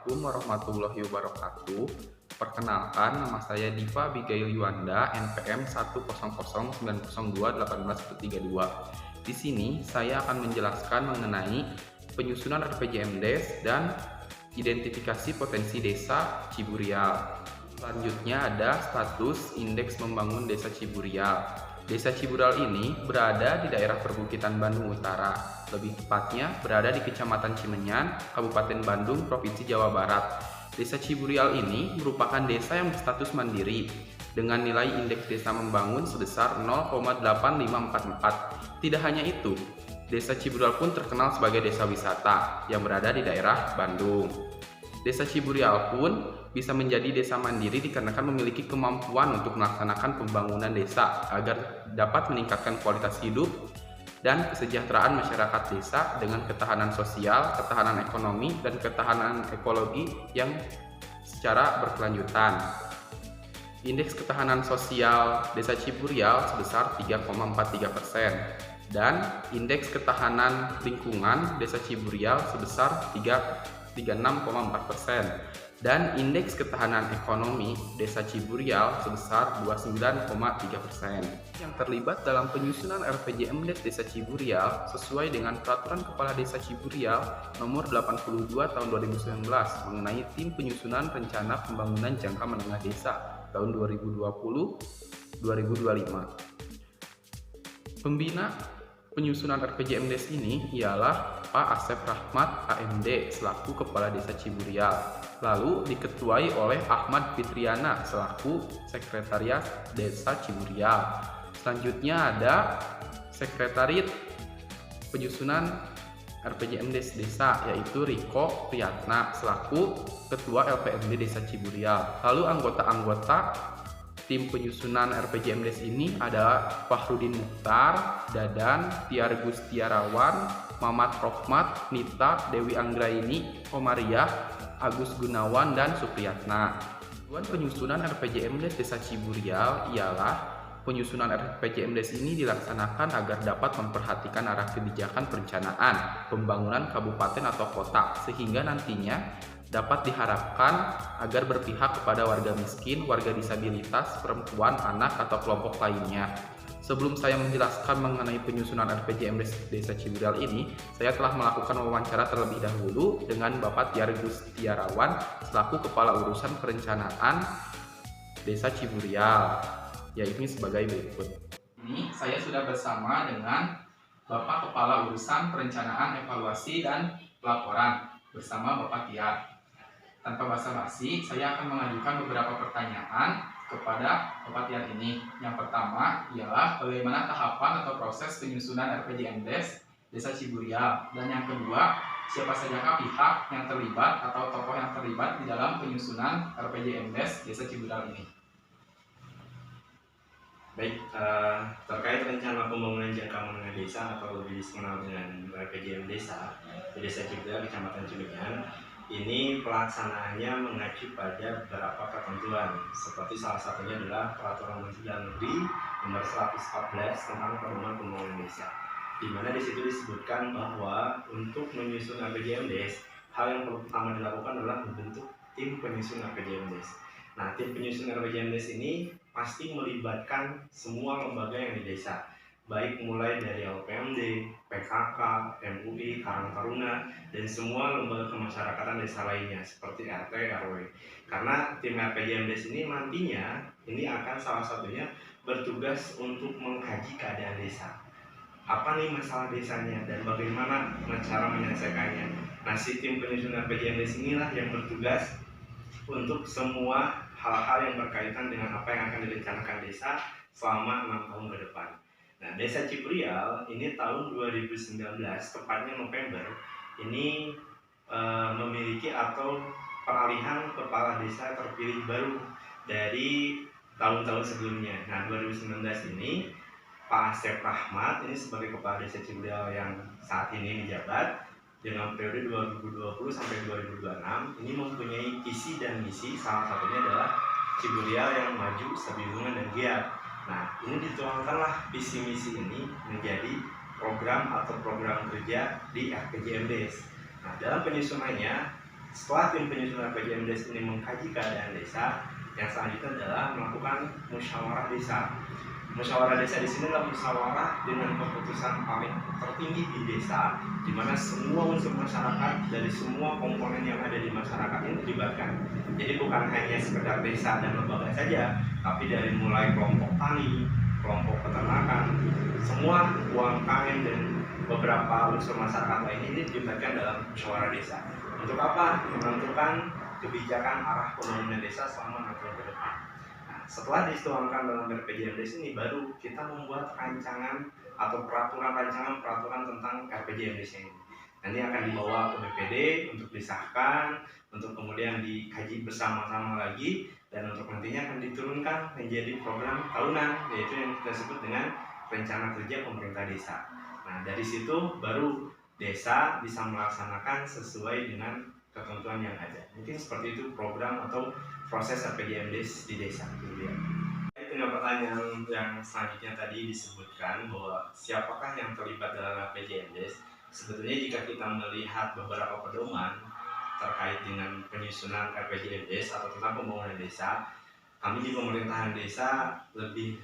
Assalamualaikum warahmatullahi wabarakatuh. Perkenalkan, nama saya Diva Abigail Yuanda, NPM 10090021832. Di sini saya akan menjelaskan mengenai penyusunan RPJMDes dan identifikasi potensi desa Ciburial. Selanjutnya ada status indeks membangun desa Ciburial. Desa Ciburial ini berada di daerah perbukitan Bandung Utara, lebih tepatnya berada di Kecamatan Cimenyan, Kabupaten Bandung, Provinsi Jawa Barat. Desa Ciburial ini merupakan desa yang berstatus mandiri dengan nilai indeks desa membangun sebesar 0,8544. Tidak hanya itu, Desa Ciburial pun terkenal sebagai desa wisata yang berada di daerah Bandung. Desa Ciburial pun bisa menjadi desa mandiri dikarenakan memiliki kemampuan untuk melaksanakan pembangunan desa agar dapat meningkatkan kualitas hidup dan kesejahteraan masyarakat desa dengan ketahanan sosial, ketahanan ekonomi, dan ketahanan ekologi yang secara berkelanjutan. Indeks ketahanan sosial Desa Ciburial sebesar 3,43% dan indeks ketahanan lingkungan Desa Ciburial sebesar 36,4% dan indeks ketahanan ekonomi Desa Ciburial sebesar 29,3%. Yang terlibat dalam penyusunan RPJMDes Desa Ciburial sesuai dengan Peraturan Kepala Desa Ciburial Nomor 82 Tahun 2019 mengenai Tim Penyusunan Rencana Pembangunan Jangka Menengah Desa tahun 2020-2025. Pembina penyusunan RPJMDes ini ialah Pak Asep Rahmat AMD selaku Kepala Desa Ciburial, lalu diketuai oleh Ahmad Fitriana selaku Sekretaris Desa Ciburial. Selanjutnya ada Sekretariat Penyusunan RPJMDes Desa yaitu Riko Priyatna selaku Ketua LPMD Desa Ciburial. Lalu anggota-anggota tim penyusunan RPJMDes ini adalah Fahrudin Mukhtar, Dadan, Tiar Gustiarawan, Mamat Rohmat, Nita, Dewi Anggraini, Komariah, Agus Gunawan, dan Supriyatna. Tujuan penyusunan RPJMDes Desa Ciburial ialah penyusunan RPJMDes ini dilaksanakan agar dapat memperhatikan arah kebijakan perencanaan pembangunan kabupaten atau kota sehingga nantinya dapat diharapkan agar berpihak kepada warga miskin, warga disabilitas, perempuan, anak, atau kelompok lainnya. Sebelum saya menjelaskan mengenai penyusunan RPJMDes Desa Ciburial ini, saya telah melakukan wawancara terlebih dahulu dengan Bapak Tiar Gustiarawan selaku Kepala Urusan Perencanaan Desa Ciburial, yaitu sebagai berikut. Ini saya sudah bersama dengan Bapak Kepala Urusan Perencanaan, Evaluasi, dan Pelaporan bersama Bapak Tiar. Tanpa basa-basi, saya akan mengajukan beberapa pertanyaan kepada Bapak Tiar ini. Yang pertama ialah bagaimana tahapan atau proses penyusunan RPJMDes Desa Ciburial, dan yang kedua siapa saja pihak yang terlibat atau tokoh yang terlibat di dalam penyusunan RPJMDes Desa Ciburial ini. Baik, terkait rencana pembangunan jangka menengah desa atau lebih dikenal dengan RPJM Desa di Desa Ciburial, Kecamatan Cimenyan, ini pelaksanaannya mengacu pada beberapa ketentuan, seperti salah satunya adalah Peraturan Menteri Dalam Negeri Nomor 114 tentang Pedoman Pembangunan Desa, di mana di situ disebutkan bahwa untuk menyusun RPJMDes, hal yang pertama dilakukan adalah membentuk tim penyusun RPJMDes. Nah, tim penyusun RPJMDes ini pasti melibatkan semua lembaga yang di desa, baik mulai dari LPMD, PKK, MUI, Karang Taruna, dan semua lembaga kemasyarakatan desa lainnya seperti RT, RW. Karena tim RPJMDes ini nantinya ini akan salah satunya bertugas untuk mengkaji keadaan desa. Apa nih masalah desanya dan bagaimana cara menyelesaikannya. Nah, si tim penyusun RPJMDes inilah yang bertugas untuk semua hal-hal yang berkaitan dengan apa yang akan direncanakan desa selama 6 tahun ke depan. Nah, Desa Ciburial ini tahun 2019, tepatnya November, ini memiliki atau peralihan kepala desa terpilih baru dari tahun-tahun sebelumnya. Nah, 2019 ini Pak Asep Rahmat ini sebagai kepala Desa Ciburial yang saat ini menjabat dengan periode 2020 sampai 2026 ini mempunyai visi dan misi, salah satunya adalah Ciburial yang maju, sabilingan, dan giat. Nah, ini dituangkanlah visi misi ini menjadi program atau program kerja di RPJMDes. Nah, dalam penyusunannya setelah tim penyusun RPJM Desa ini mengkaji keadaan desa, yang selanjutnya adalah melakukan musyawarah desa. Musyawarah desa di sini adalah musyawarah dengan keputusan paling tertinggi di desa, di mana semua unsur masyarakat dari semua komponen yang ada di masyarakat ini dilibatkan. Jadi bukan hanya sekedar desa dan lembaga saja, tapi dari mulai kelompok tani, kelompok peternakan, semua UMKM dan beberapa unsur masyarakat lain ini dilibatkan dalam musyawarah desa. Untuk apa? Menentukan kebijakan arah pembangunan desa selama 6 tahun ke depan. Nah, setelah dituangkan dalam RPJM Desa ini, baru kita membuat rancangan atau peraturan tentang RPJM Desa ini. Nanti akan dibawa ke BPD untuk disahkan, untuk kemudian dikaji bersama-sama lagi, dan untuk nantinya akan diturunkan menjadi program tahunan, yaitu yang kita sebut dengan rencana kerja pemerintah desa. Nah, dari situ baru desa bisa melaksanakan sesuai dengan ketentuan yang ada. Mungkin seperti itu program atau proses RPJM di desa. Dengan pertanyaan yang selanjutnya tadi disebutkan bahwa siapakah yang terlibat dalam RPJM Desa. Sebetulnya jika kita melihat beberapa pedoman terkait dengan penyusunan RPJM Desa atau tentang pembangunan desa, kami di pemerintahan desa lebih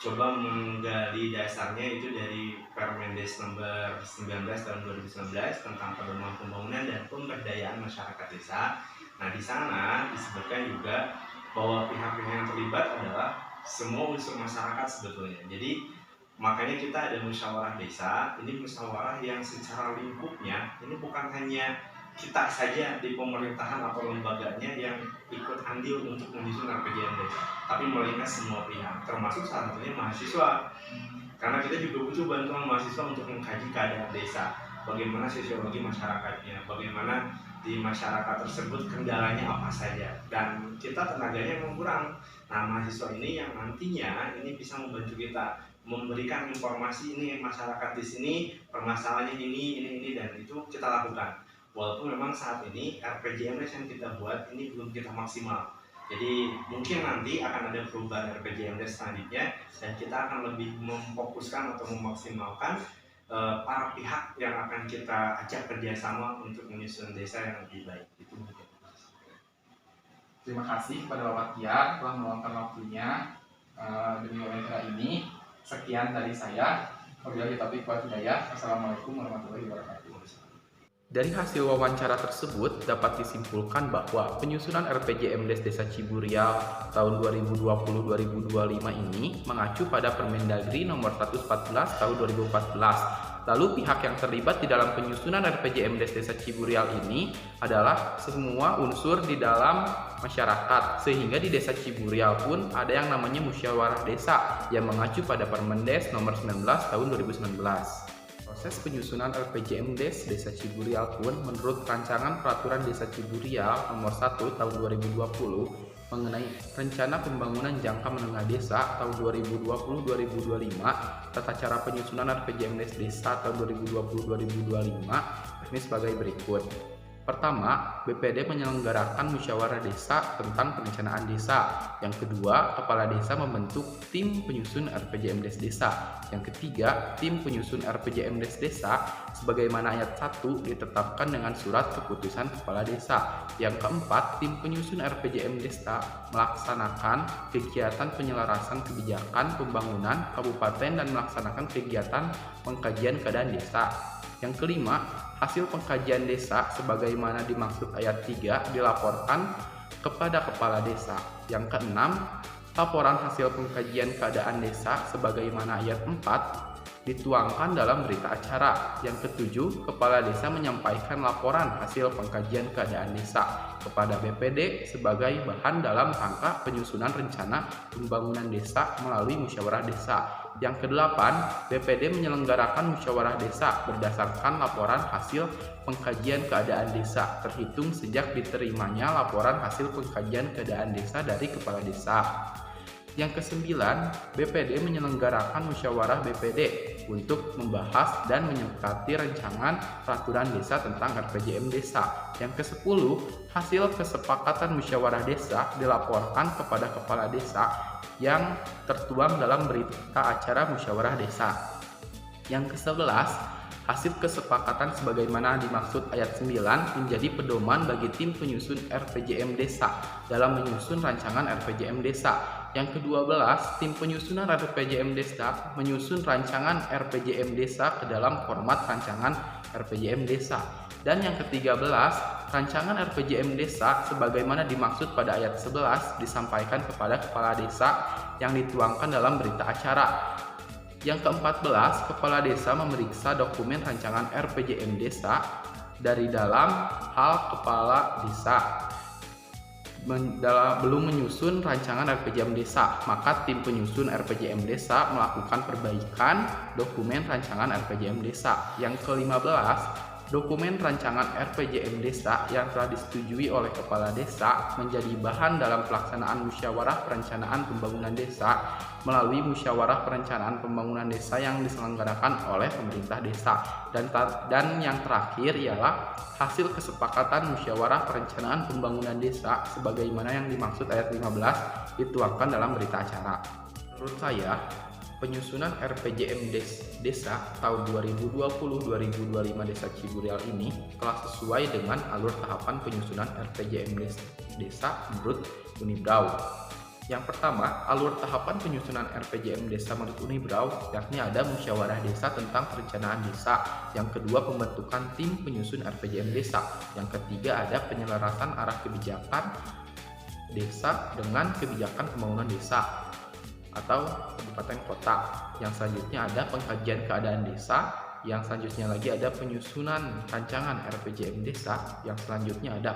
coba menggali dasarnya itu dari Permendes nomor 19 tahun 2019 tentang pedoman pembangunan dan pemberdayaan masyarakat desa. Nah, di sana disebutkan juga bahwa pihak-pihak yang terlibat adalah semua unsur masyarakat sebetulnya. Jadi makanya kita ada musyawarah desa. Ini musyawarah yang secara lingkupnya ini bukan hanya kita saja di pemerintahan atau lembaganya yang ikut andil untuk menyusun RPJM Desa, tapi melihat semua pihak, termasuk salah satunya mahasiswa. Karena kita juga butuh bantuan mahasiswa untuk mengkaji keadaan desa, bagaimana sosiologi masyarakatnya, bagaimana di masyarakat tersebut kendalanya apa saja, dan kita tenaganya memang kurang. Nah, mahasiswa ini yang nantinya ini bisa membantu kita memberikan informasi ini masyarakat di sini permasalahannya ini dan itu kita lakukan. Walaupun memang saat ini RPJM yang kita buat ini belum kita maksimal. Jadi mungkin nanti akan ada perubahan RPJM selanjutnya dan kita akan lebih memfokuskan atau memaksimalkan para pihak yang akan kita ajak kerjasama untuk menyusun desa yang lebih baik. Itu mungkin. Terima kasih kepada Bapak Tiar telah meluangkan waktunya demi wawancara ini. Sekian dari saya. Wabillahi taufiq wal hidayah. Assalamualaikum warahmatullahi wabarakatuh. Dari hasil wawancara tersebut dapat disimpulkan bahwa penyusunan RPJM Desa Ciburial tahun 2020-2025 ini mengacu pada Permendagri nomor 114 tahun 2014. Lalu pihak yang terlibat di dalam penyusunan RPJM Desa Ciburial ini adalah semua unsur di dalam masyarakat, sehingga di Desa Ciburial pun ada yang namanya musyawarah desa yang mengacu pada Permendes nomor 19 tahun 2019. Proses penyusunan RPJM Desa Ciburial pun menurut rancangan peraturan Desa Ciburial nomor 1 tahun 2020 mengenai rencana pembangunan jangka menengah desa tahun 2020-2025, tata cara penyusunan RPJM Desa tahun 2020-2025 ini sebagai berikut. Pertama, BPD menyelenggarakan musyawarah desa tentang perencanaan desa. Yang kedua, kepala desa membentuk tim penyusun RPJM Desa. Yang ketiga, tim penyusun RPJM Desa sebagaimana ayat 1 ditetapkan dengan surat keputusan kepala desa. Yang keempat, tim penyusun RPJM Desa melaksanakan kegiatan penyelarasan kebijakan pembangunan kabupaten dan melaksanakan kegiatan pengkajian keadaan desa. Yang kelima, hasil pengkajian desa sebagaimana dimaksud ayat 3 dilaporkan kepada kepala desa. Yang keenam, laporan hasil pengkajian keadaan desa sebagaimana ayat 4 dituangkan dalam berita acara. Yang ketujuh, kepala desa menyampaikan laporan hasil pengkajian keadaan desa kepada BPD sebagai bahan dalam rangka penyusunan rencana pembangunan desa melalui musyawarah desa. Yang kedelapan, BPD menyelenggarakan musyawarah desa berdasarkan laporan hasil pengkajian keadaan desa terhitung sejak diterimanya laporan hasil pengkajian keadaan desa dari kepala desa. Yang kesembilan, BPD menyelenggarakan musyawarah BPD untuk membahas dan menyepakati rancangan peraturan desa tentang RPJM Desa. Yang kesepuluh, hasil kesepakatan musyawarah desa dilaporkan kepada kepala desa yang tertuang dalam berita acara musyawarah desa. Yang ke-11, Hasil kesepakatan sebagaimana dimaksud ayat 9 menjadi pedoman bagi tim penyusun RPJM Desa dalam menyusun rancangan RPJM Desa. Yang ke-12, tim penyusunan RPJM Desa menyusun rancangan RPJM Desa ke dalam format rancangan RPJM Desa. Dan yang ke-13, rancangan RPJM Desa sebagaimana dimaksud pada ayat 11 disampaikan kepada kepala desa yang dituangkan dalam berita acara. Yang ke-14, kepala desa memeriksa dokumen rancangan RPJM Desa dari dalam hal kepala desa belum menyusun rancangan RPJM Desa, maka tim penyusun RPJM Desa melakukan perbaikan dokumen rancangan RPJM Desa. Yang ke-15, dokumen rancangan RPJM Desa yang telah disetujui oleh kepala desa menjadi bahan dalam pelaksanaan musyawarah perencanaan pembangunan desa melalui musyawarah perencanaan pembangunan desa yang diselenggarakan oleh pemerintah desa. Dan yang terakhir ialah hasil kesepakatan musyawarah perencanaan pembangunan desa sebagaimana yang dimaksud ayat 15 dituangkan dalam berita acara. Menurut saya, penyusunan RPJM Desa tahun 2020-2025 Desa Ciburial ini telah sesuai dengan alur tahapan penyusunan RPJM Desa menurut Unibrau. Yang pertama, alur tahapan penyusunan RPJM Desa menurut Unibrau yakni ada musyawarah desa tentang perencanaan desa. Yang kedua, pembentukan tim penyusun RPJM Desa. Yang ketiga, ada penyelarasan arah kebijakan desa dengan kebijakan pembangunan desa atau kabupaten kota. Yang selanjutnya ada pengkajian keadaan desa. Yang selanjutnya lagi ada penyusunan rancangan RPJM Desa. Yang selanjutnya ada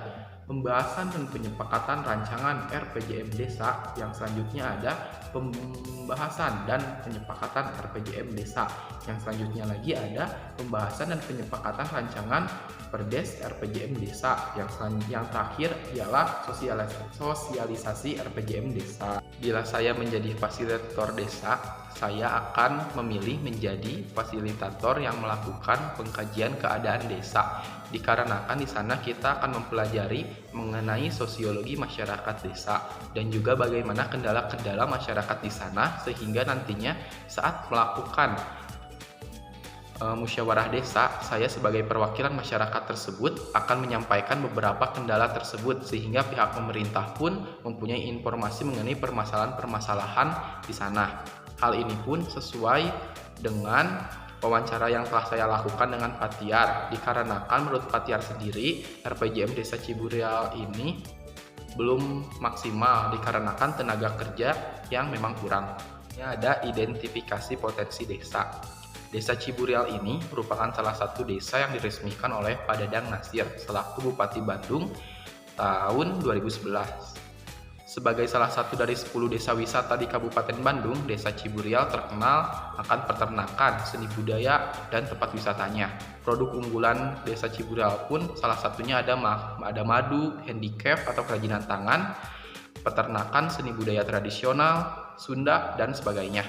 pembahasan dan penyepakatan rancangan RPJM Desa. Yang selanjutnya ada pembahasan dan penyepakatan RPJM Desa. Yang selanjutnya lagi ada pembahasan dan penyepakatan rancangan Perdes RPJM Desa. Yang terakhir ialah sosialisasi RPJM Desa. Bila saya menjadi fasilitator desa, saya akan memilih menjadi fasilitator yang melakukan pengkajian keadaan desa. Dikarenakan di sana kita akan mempelajari mengenai sosiologi masyarakat desa dan juga bagaimana kendala-kendala masyarakat di sana, sehingga nantinya saat melakukan musyawarah desa, saya sebagai perwakilan masyarakat tersebut akan menyampaikan beberapa kendala tersebut, sehingga pihak pemerintah pun mempunyai informasi mengenai permasalahan-permasalahan di sana. Hal ini pun sesuai dengan wawancara yang telah saya lakukan dengan Patiar, dikarenakan menurut Patiar sendiri RPJM Desa Ciburial ini belum maksimal dikarenakan tenaga kerja yang memang kurang. Ada identifikasi potensi desa. Desa Ciburial ini merupakan salah satu desa yang diresmikan oleh Pak Dadang Nasir selaku Bupati Bandung tahun 2011. Sebagai salah satu dari 10 desa wisata di Kabupaten Bandung, Desa Ciburial terkenal akan peternakan, seni budaya, dan tempat wisatanya. Produk unggulan Desa Ciburial pun salah satunya ada madu, handicraft atau kerajinan tangan, peternakan, seni budaya tradisional, Sunda, dan sebagainya.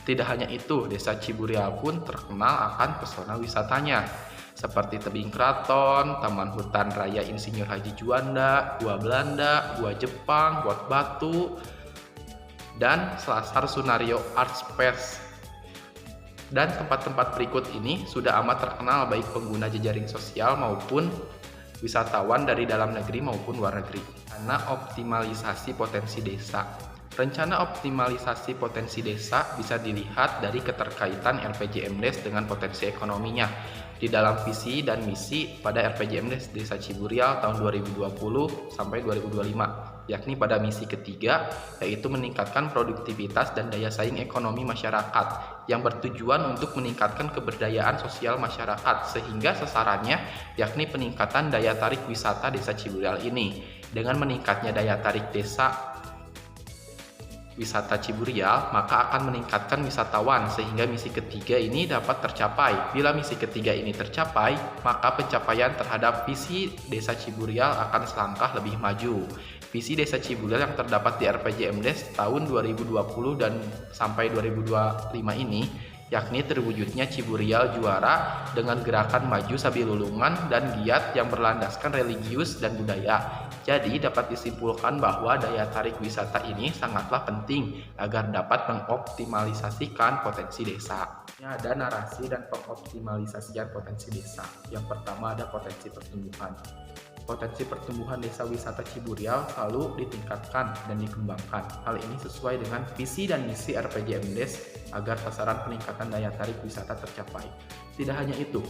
Tidak hanya itu, Desa Ciburial pun terkenal akan pesona wisatanya, seperti Tebing Keraton, Taman Hutan Raya Insinyur Haji Juanda, Gua Belanda, Gua Jepang, Gua Batu, dan Selasar Sunario Art Space. Dan tempat-tempat berikut ini sudah amat terkenal baik pengguna jejaring sosial maupun wisatawan dari dalam negeri maupun luar negeri. Karena optimalisasi potensi desa. Rencana optimalisasi potensi desa bisa dilihat dari keterkaitan RPJM Des dengan potensi ekonominya. Di dalam visi dan misi pada RPJM Desa Ciburial tahun 2020 sampai 2025, yakni pada misi ketiga, yaitu meningkatkan produktivitas dan daya saing ekonomi masyarakat yang bertujuan untuk meningkatkan keberdayaan sosial masyarakat, sehingga sasarannya yakni peningkatan daya tarik wisata Desa Ciburial ini. Dengan meningkatnya daya tarik desa wisata Ciburial, maka akan meningkatkan wisatawan sehingga misi ketiga ini dapat tercapai. Bila misi ketiga ini tercapai, maka pencapaian terhadap visi Desa Ciburial akan selangkah lebih maju. Visi Desa Ciburial yang terdapat di RPJM Des tahun 2020 dan sampai 2025 ini, yakni terwujudnya Ciburial juara dengan gerakan maju sambil lulungan dan giat yang berlandaskan religius dan budaya. Jadi dapat disimpulkan bahwa daya tarik wisata ini sangatlah penting agar dapat mengoptimalisasikan potensi desa. Ada narasi dan pengoptimalisasian potensi desa. Yang pertama ada potensi pertumbuhan. Potensi pertumbuhan desa wisata Ciburial selalu ditingkatkan dan dikembangkan. Hal ini sesuai dengan visi dan misi RPJMDes agar sasaran peningkatan daya tarik wisata tercapai. Tidak hanya itu,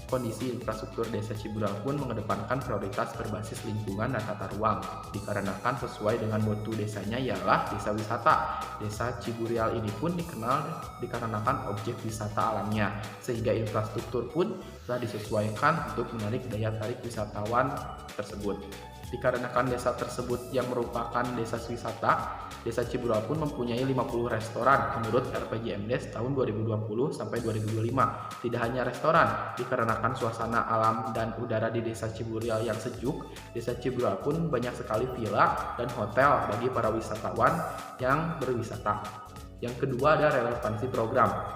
kondisi infrastruktur desa Ciburial pun mengedepankan prioritas berbasis lingkungan dan tata ruang, dikarenakan sesuai dengan mutu desanya ialah desa wisata. Desa Ciburial ini pun dikenal dikarenakan objek wisata alamnya, sehingga infrastruktur pun telah disesuaikan untuk menarik daya tarik wisatawan tersebut. Dikarenakan desa tersebut yang merupakan desa wisata, Desa Ciburial pun mempunyai 50 restoran menurut RPJMDes tahun 2020 sampai 2025. Tidak hanya restoran, dikarenakan suasana alam dan udara di Desa Ciburial yang sejuk, Desa Ciburial pun banyak sekali villa dan hotel bagi para wisatawan yang berwisata. Yang kedua ada relevansi program.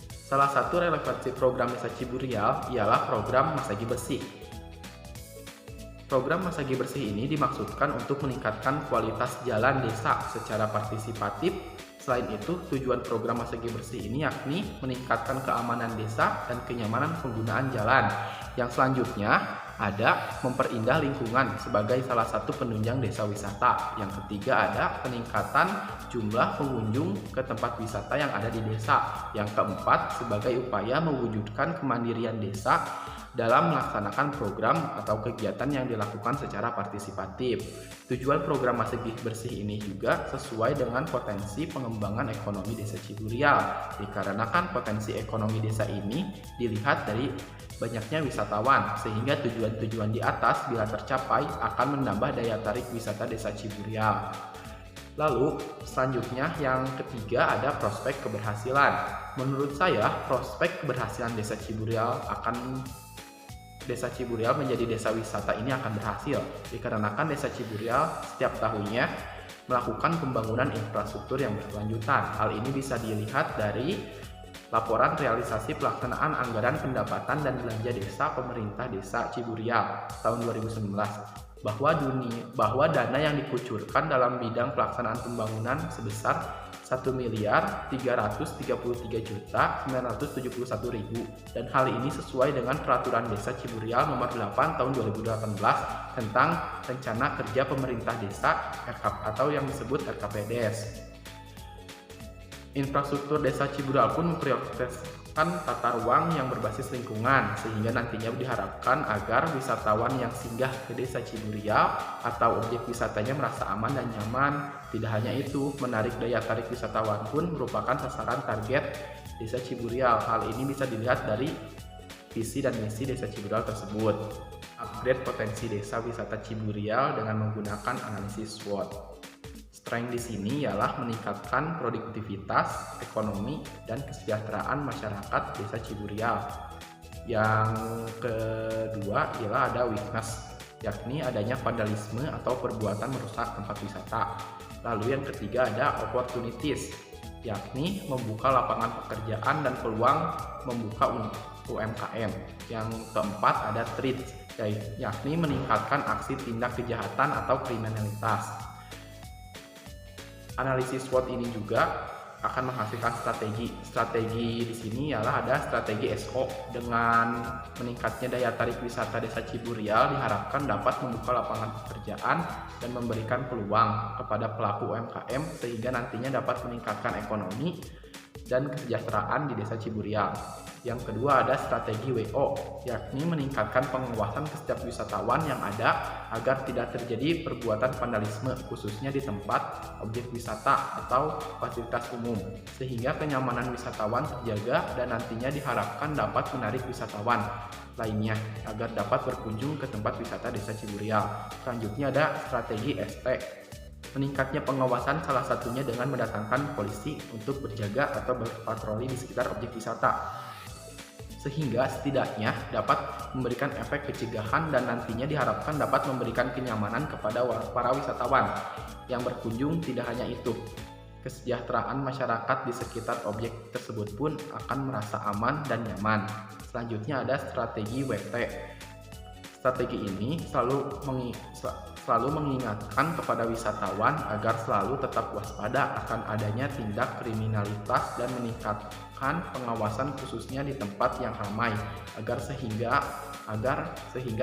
Salah satu relevansi program Desa Ciburial ialah program Masagi Bersih. Program Masagi Bersih ini dimaksudkan untuk meningkatkan kualitas jalan desa secara partisipatif. Selain itu, tujuan program Masagi Bersih ini yakni meningkatkan keamanan desa dan kenyamanan penggunaan jalan. Yang selanjutnya ada memperindah lingkungan sebagai salah satu penunjang desa wisata. Yang ketiga ada peningkatan jumlah pengunjung ke tempat wisata yang ada di desa. Yang keempat sebagai upaya mewujudkan kemandirian desa dalam melaksanakan program atau kegiatan yang dilakukan secara partisipatif. Tujuan program Masagi Bersih ini juga sesuai dengan potensi pengembangan ekonomi Desa Ciburial, dikarenakan potensi ekonomi desa ini dilihat dari banyaknya wisatawan, sehingga tujuan-tujuan di atas bila tercapai akan menambah daya tarik wisata Desa Ciburial. Lalu selanjutnya yang ketiga ada prospek keberhasilan. Menurut saya prospek keberhasilan Desa Ciburial menjadi desa wisata ini akan berhasil dikarenakan Desa Ciburial setiap tahunnya melakukan pembangunan infrastruktur yang berkelanjutan. Hal ini bisa dilihat dari laporan realisasi pelaksanaan anggaran pendapatan dan belanja desa pemerintah Desa Ciburial tahun 2019 bahwa dana yang dikucurkan dalam bidang pelaksanaan pembangunan sebesar 1.333.971.000 dan hal ini sesuai dengan peraturan Desa Ciburial nomor 8 tahun 2018 tentang Rencana Kerja Pemerintah Desa atau yang disebut RKPDes. Infrastruktur Desa Ciburial pun memprioritaskan tata ruang yang berbasis lingkungan, sehingga nantinya diharapkan agar wisatawan yang singgah ke Desa Ciburial atau objek wisatanya merasa aman dan nyaman. Tidak hanya itu, menarik daya tarik wisatawan pun merupakan sasaran target Desa Ciburial. Hal ini bisa dilihat dari visi dan misi Desa Ciburial tersebut. Upgrade potensi desa wisata Ciburial dengan menggunakan analisis SWOT. Strength di sini ialah meningkatkan produktivitas, ekonomi, dan kesejahteraan masyarakat Desa Ciburial. Yang kedua ialah ada weakness, yakni adanya vandalisme atau perbuatan merusak tempat wisata. Lalu yang ketiga ada opportunities, yakni membuka lapangan pekerjaan dan peluang membuka UMKM. Yang keempat ada threats, yakni meningkatkan aksi tindak kejahatan atau kriminalitas. Analisis SWOT ini juga akan menghasilkan strategi. Strategi di sini ialah ada strategi SO. Dengan meningkatnya daya tarik wisata Desa Ciburial diharapkan dapat membuka lapangan pekerjaan dan memberikan peluang kepada pelaku UMKM sehingga nantinya dapat meningkatkan ekonomi dan kesejahteraan di Desa Ciburial. Yang kedua ada strategi WO, yakni meningkatkan pengawasan ke setiap wisatawan yang ada agar tidak terjadi perbuatan vandalisme khususnya di tempat objek wisata atau fasilitas umum, sehingga kenyamanan wisatawan terjaga dan nantinya diharapkan dapat menarik wisatawan lainnya agar dapat berkunjung ke tempat wisata Desa Ciburial. Selanjutnya ada strategi ST. Meningkatnya pengawasan salah satunya dengan mendatangkan polisi untuk berjaga atau berpatroli di sekitar objek wisata, sehingga setidaknya dapat memberikan efek pencegahan dan nantinya diharapkan dapat memberikan kenyamanan kepada para wisatawan yang berkunjung. Tidak hanya itu, kesejahteraan masyarakat di sekitar objek tersebut pun akan merasa aman dan nyaman. Selanjutnya ada strategi WT. Strategi ini selalu mengingatkan kepada wisatawan agar selalu tetap waspada akan adanya tindak kriminalitas dan meningkatkan pengawasan khususnya di tempat yang ramai agar sehingga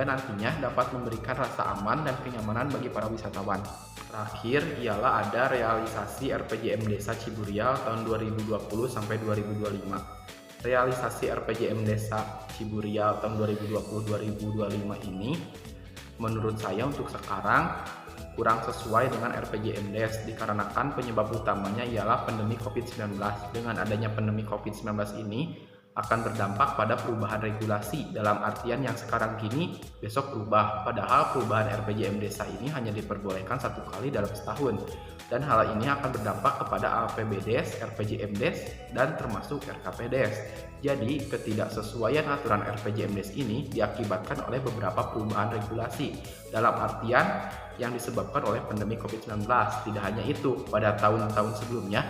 nantinya dapat memberikan rasa aman dan kenyamanan bagi para wisatawan. Terakhir ialah ada realisasi RPJM Desa Ciburial tahun 2020 sampai 2025. Realisasi RPJM Desa Ciburial tahun 2020-2025 ini menurut saya untuk sekarang kurang sesuai dengan RPJM Des dikarenakan penyebab utamanya ialah pandemi COVID-19. Dengan adanya pandemi COVID-19 ini akan berdampak pada perubahan regulasi dalam artian yang sekarang kini besok berubah, padahal perubahan RPJM Desa ini hanya diperbolehkan 1 kali dalam setahun dan hal ini akan berdampak kepada APBDes, RPJM Des dan termasuk RKPDes. Jadi ketidaksesuaian aturan RPJM Des ini diakibatkan oleh beberapa perubahan regulasi dalam artian yang disebabkan oleh pandemi COVID-19. Tidak hanya itu, pada tahun-tahun sebelumnya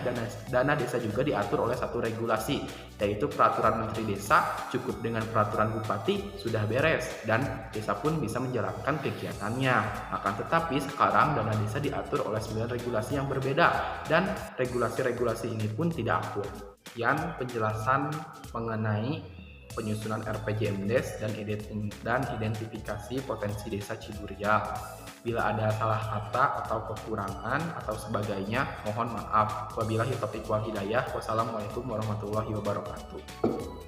dana desa juga diatur oleh satu regulasi, yaitu peraturan Menteri Desa cukup dengan peraturan Bupati sudah beres dan desa pun bisa menjalankan kegiatannya. Akan tetapi sekarang dana desa diatur oleh 9 regulasi yang berbeda dan regulasi-regulasi ini pun tidak akur. Sekian penjelasan mengenai penyusunan RPJM Des dan identifikasi potensi desa Ciburial. Bila ada salah kata atau kekurangan atau sebagainya, mohon maaf. Wabillahi taufiq wal hidayah. Wassalamualaikum warahmatullahi wabarakatuh.